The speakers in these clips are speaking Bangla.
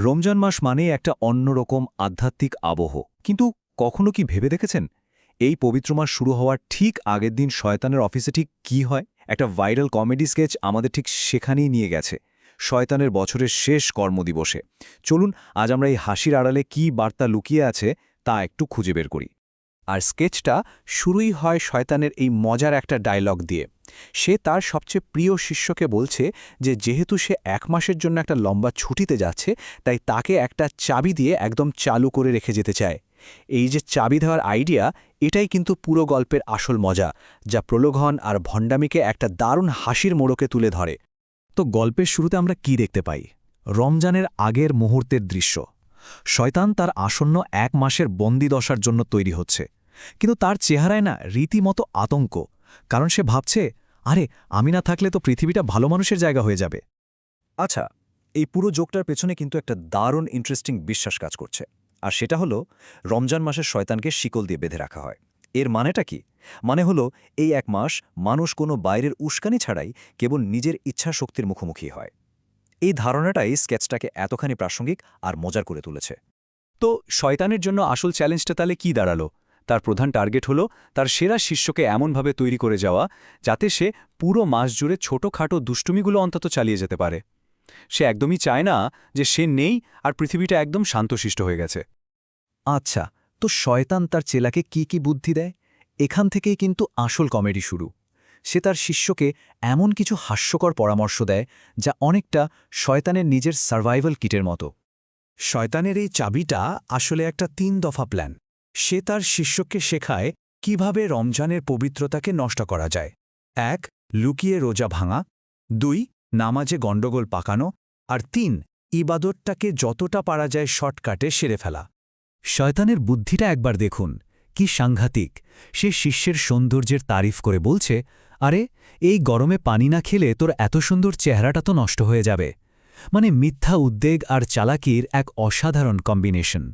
রমজান মাস মানেই একটা অন্যরকম আধ্যাত্মিক আবহ, কিন্তু কখনো কি ভেবে দেখেছেন এই পবিত্র মাস শুরু হওয়ার ঠিক আগের দিন শয়তানের অফিসে ঠিক কি হয়? একটা ভাইরাল কমেডি স্কেচ আমাদের ঠিক সেখানেই নিয়ে গেছে, শয়তানের বছরের শেষ কর্মদিবসে। চলুন আজ আমরা এই হাসির আড়ালে কি বার্তা লুকিয়ে আছে তা একটু খুঁজে বের করি। আর স্কেচটা শুরুই হয় শয়তানের এই মজার একটা ডায়লগ দিয়ে। সে তার সবচেয়ে প্রিয় শিষ্যকে বলছে যে যেহেতু সে 1 মাসের জন্য একটা লম্বা ছুটিতে যাচ্ছে, তাই তাকে একটা চাবি দিয়ে একদম চালু করে রেখে যেতে চায়। এই যে চাবি দেওয়ার আইডিয়া, এটাই কিন্তু পুরো গল্পের আসল মজা, যা প্রলোভন আর ভণ্ডামিকে একটা দারুণ হাসির মোড়কে তুলে ধরে। তো গল্পের শুরুতে আমরা কি দেখতে পাই? রমজানের আগের মুহূর্তের দৃশ্য। শয়তান তার আসন্ন 1 মাসের বন্দিদশার জন্য তৈরি হচ্ছে, কিন্তু তার চেহারায় না রীতিমতো আতঙ্ক, কারণ সে ভাবছে, আরে আমি না থাকলে তো পৃথিবীটা ভালো মানুষের জায়গা হয়ে যাবে। আচ্ছা, এই পুরো জোকটার পেছনে কিন্তু একটা দারুণ ইন্টারেস্টিং বিশ্বাস কাজ করছে, আর সেটা হলো রমজান মাসের শয়তানকে শিকল দিয়ে বেঁধে রাখা হয়। এর মানেটা কি? মানে হলো এই 1 মাস মানুষ কোনো বাইরের উস্কানি ছাড়াই কেবল নিজের ইচ্ছা শক্তির মুখোমুখি হয়। এই ধারণাটাই স্কেচটাকে এতখানি প্রাসঙ্গিক আর মজার করে তুলেছে। তো শয়তানের জন্য আসল চ্যালেঞ্জটা তাহলে কি দাঁড়ালো? তার প্রধান টার্গেট হলো তার সেরা শিষ্যকে এমনভাবে তৈরি করে যাওয়া যাতে সে পুরো মাস জুড়ে ছোটখাটো দুষ্টুমিগুলো অন্তত চালিয়ে যেতে পারে। সে একদমই চায় না যে সে নেই আর পৃথিবীটা একদম শান্তশিষ্ট হয়ে গেছে। আচ্ছা, তো শয়তান তার চেলাকে কি বুদ্ধি দেয়? এখান থেকেই কিন্তু আসল কমেডি শুরু। সে তার শিষ্যকে এমন কিছু হাস্যকর পরামর্শ দেয় যা অনেকটা শয়তানের নিজের সার্ভাইভাল কিটের মতো। শয়তানের এই চাবিটা আসলে একটা 3 দফা প্ল্যান। সে তার শিষ্যকে শেখায় কিভাবে রমজানের পবিত্রতাকে নষ্ট করা যায়। 1. লুকিয়ে রোজা ভাঙা, 2. নামাজে গণ্ডগোল পাকানো, আর 3. ইবাদতটাকে যতটা পারা যায় শর্টকাটে সেরে ফেলা। শয়তানের বুদ্ধিটা একবার দেখুন, কি সাংঘাতিক। সে শিষ্যের সৌন্দর্যের তারিফ করে বলছে, আরে এই গরমে পানি না খেলে তোর এত সুন্দর চেহারাটা তো নষ্ট হয়ে যাবে। মানে মিথ্যা উদ্বেগ আর চালাকির এক অসাধারণ কম্বিনেশন।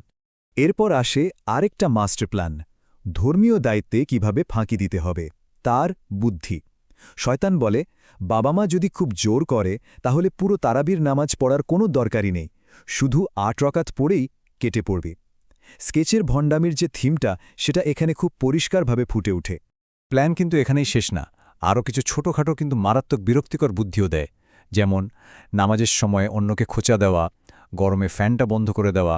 এরপর আসে আরেকটা মাস্টার প্ল্যান, ধর্মীয় দায়িত্বে কিভাবে ফাঁকি দিতে হবে, তার বুদ্ধি। শয়তান বলে, বাবা মা যদি খুব জোর করে তাহলে পুরো তারাবির নামাজ পড়ার কোনো দরকারই নেই, শুধু 8 রাকাত পড়েই কেটে পড়বে। স্কেচের ভণ্ডামির যে থিমটা, সেটা এখানে খুব পরিষ্কারভাবে ফুটে ওঠে। প্ল্যান কিন্তু এখানেই শেষ না, আরও কিছু ছোটখাটো কিন্তু মারাত্মক বিরক্তিকর বুদ্ধিও দেয়। যেমন নামাজের সময় অন্যকে খোঁচা দেওয়া, গরমে ফ্যানটা বন্ধ করে দেওয়া,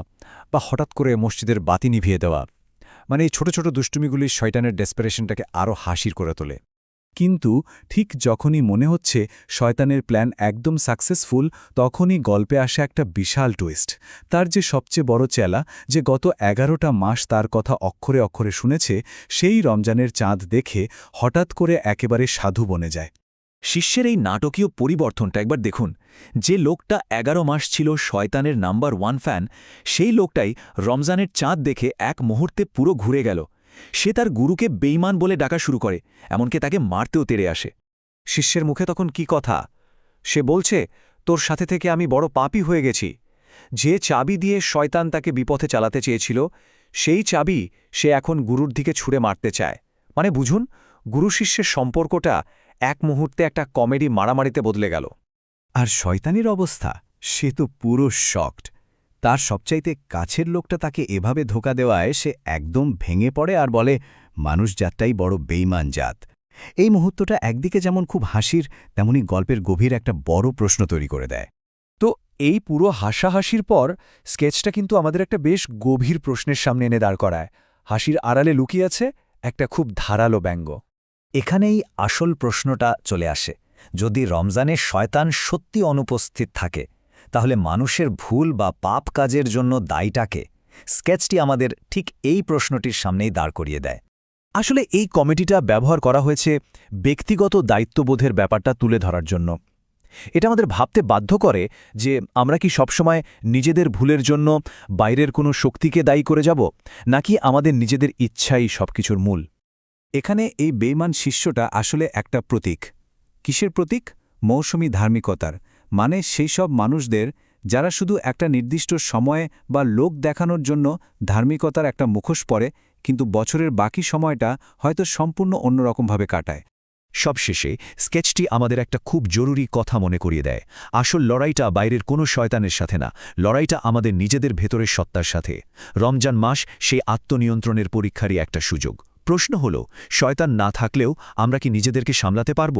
বা হঠাৎ করে মসজিদের বাতি নিভিয়ে দেওয়া। মানে এই ছোট ছোট দুষ্টুমিগুলি শয়তানের ডেসপারেশনটাকে আরও হাসির করে তোলে। কিন্তু ঠিক যখনই মনে হচ্ছে শয়তানের প্ল্যান একদম সাকসেসফুল, তখনই গল্পে আসে একটা বিশাল টুইস্ট। তার যে সবচেয়ে বড় চেলা, যে গত 11টা মাস তার কথা অক্ষরে অক্ষরে শুনেছে, সেই রমজানের চাঁদ দেখে হঠাৎ করে একেবারে সাধু বনে যায়। শিষ্যের এই নাটকীয় পরিবর্তনটা একবার দেখুন। যে লোকটা 11 মাস ছিল শয়তানের নাম্বার 1 ফ্যান, সেই লোকটাই রমজানের চাঁদ দেখে এক মুহূর্তে পুরো ঘুরে গেল। সে তার গুরুকে বেঈমান বলে ডাকা শুরু করে, এমনকি তাকে মারতেও তেড়ে আসে। শিষ্যের মুখে তখন কি কথা? সে বলছে, তোর সাথে থেকে আমি বড় পাপী হয়ে গেছি। যে চাবি দিয়ে শয়তান তাকে বিপথে চালাতে চেয়েছিল, সেই চাবি সে এখন গুরুর দিকে ছুঁড়ে মারতে চায়। মানে বুঝুন, গুরু শিষ্যের সম্পর্কটা এক মুহূর্তে একটা কমেডি মারামারিতে বদলে গেল। আর শয়তানের অবস্থা, সে তো পুরো শকড। তার সবচাইতে কাছের লোকটা তাকে এভাবে ধোঁকা দেওয়ায় সে একদম ভেঙে পড়ে আর বলে, মানুষ জাতটাই বড় বেইমান জাত। এই মুহূর্তটা একদিকে যেমন খুব হাসির, তেমনি গল্পের গভীর একটা বড় প্রশ্ন তৈরি করে দেয়। তো এই পুরো হাসাহাসির পর স্কেচটা কিন্তু আমাদের একটা বেশ গভীর প্রশ্নের সামনে এনে দাঁড় করায়। হাসির আড়ালে লুকিয়ে আছে একটা খুব ধারালো ব্যঙ্গ। এখানেই আসল প্রশ্নটা চলে আসে, যদি রমজানে শয়তান সত্যি অনুপস্থিত থাকে, তাহলে মানুষের ভুল বা পাপ কাজের জন্য দায়টাকে? স্কেচটি আমাদের ঠিক এই প্রশ্নটির সামনেই দাঁড় করিয়ে দেয়। আসলে এই কমেডিটা ব্যবহার করা হয়েছে ব্যক্তিগত দায়িত্ববোধের ব্যাপারটা তুলে ধরার জন্য। এটা আমাদের ভাবতে বাধ্য করে যে আমরা কি সবসময় নিজেদের ভুলের জন্য বাইরের কোনো শক্তিকে দায়ী করে যাব, নাকি আমাদের নিজেদের ইচ্ছাই সবকিছুর মূল। এখানে এই বেঈমান শিষ্যটা আসলে একটা প্রতীক। কিসের প্রতীক? মৌসুমী ধার্মিকতার। মানে সেই সব মানুষদের যারা শুধু একটা নির্দিষ্ট সময়ে বা লোক দেখানোর জন্য ধার্মিকতার একটা মুখোশ পরে, কিন্তু বছরের বাকি সময়টা হয়তো সম্পূর্ণ অন্যরকমভাবে কাটায়। সবশেষে স্কেচটি আমাদের একটা খুব জরুরি কথা মনে করিয়ে দেয়। আসল লড়াইটা বাইরের কোনো শয়তানের সাথে না, লড়াইটা আমাদের নিজেদের ভেতরের সত্তার সাথে। রমজান মাস সেই আত্মনিয়ন্ত্রণের পরীক্ষারই একটা সুযোগ। প্রশ্ন হল, শয়তান না থাকলেও আমরা কি নিজেদেরকে সামলাতে পারব?